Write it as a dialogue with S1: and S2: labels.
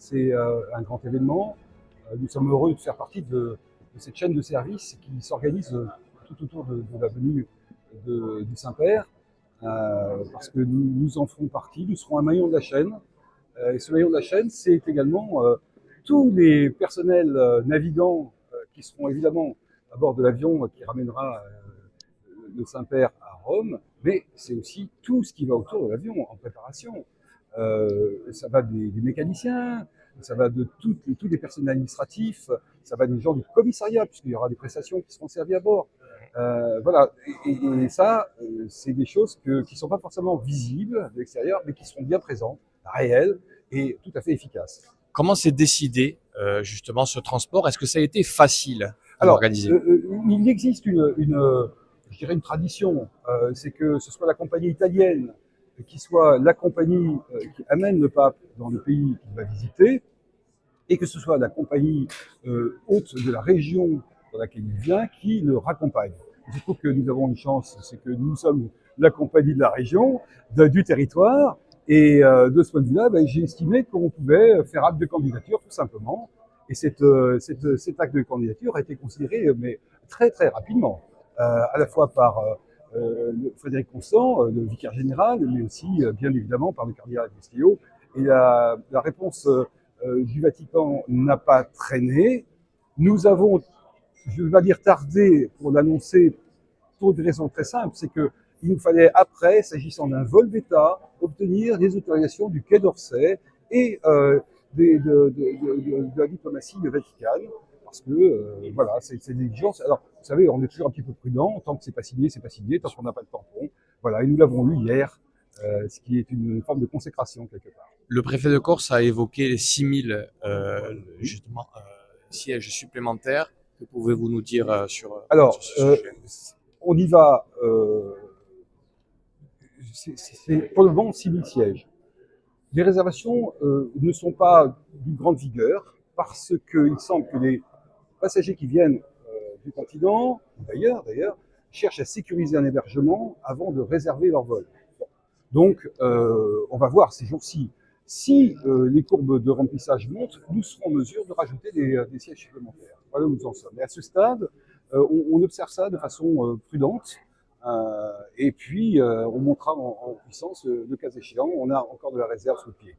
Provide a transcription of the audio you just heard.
S1: c'est un grand événement. Nous sommes heureux de faire partie de cette chaîne de services qui s'organise tout autour de la venue du Saint-Père, parce que nous en ferons partie, nous serons un maillon de la chaîne. Et ce maillon de la chaîne, c'est également tous les personnels navigants qui seront évidemment à bord de l'avion qui ramènera le Saint-Père à Rome, mais c'est aussi tout ce qui va autour de l'avion en préparation. Ça va des mécaniciens, ça va de tous les personnels administratifs, ça va des gens du commissariat, puisqu'il y aura des prestations qui seront servies à bord. Voilà, et ça, c'est des choses qui ne sont pas forcément visibles de l'extérieur, mais qui seront bien présentes, réelles et tout à fait efficaces.
S2: Comment s'est décidé justement ce transport? Est-ce que ça a été facile à
S1: Alors,
S2: organiser?
S1: il existe je dirais une tradition, c'est que ce soit la compagnie italienne qui soit la compagnie qui amène le pape dans le pays qu'il va visiter, et que ce soit la compagnie hôte de la région dans laquelle il vient qui le raccompagne. Je trouve que nous avons une chance, c'est que nous sommes la compagnie de la région, du territoire, et de ce point de vue-là, j'ai estimé qu'on pouvait faire acte de candidature tout simplement, et cet acte de candidature a été considéré mais très très rapidement, à la fois par Frédéric Constant, le vicaire général, mais aussi bien évidemment par le cardinal Castillo, et la réponse du Vatican n'a pas traîné. Nous avons, je ne vais pas dire tardé pour l'annoncer, pour une raison très simple, c'est qu'il nous fallait après, s'agissant d'un vol d'État, obtenir des autorisations du Quai d'Orsay et de la diplomatie vaticane, parce que voilà, c'est une exigence. Alors, vous savez, on est toujours un petit peu prudent, tant que c'est pas signé, tant qu'on n'a pas le tampon. Voilà, et nous l'avons eu hier, ce qui est une forme de consécration quelque part.
S2: Le préfet de Corse a évoqué les 6000 justement sièges supplémentaires. Que pouvez-vous nous dire sur
S1: Alors,
S2: ce sujet?
S1: on y va, c'est pour le moment 6000 sièges. Les réservations ne sont pas d'une grande vigueur parce qu'il semble que les passagers qui viennent du continent, d'ailleurs, cherchent à sécuriser un hébergement avant de réserver leur vol. Bon. Donc, on va voir ces jours-ci. Si les courbes de remplissage montent, nous serons en mesure de rajouter des sièges supplémentaires. Voilà où nous en sommes. Mais à ce stade, on observe ça de façon prudente. Et puis, on montera en puissance le cas échéant. On a encore de la réserve sous le pied.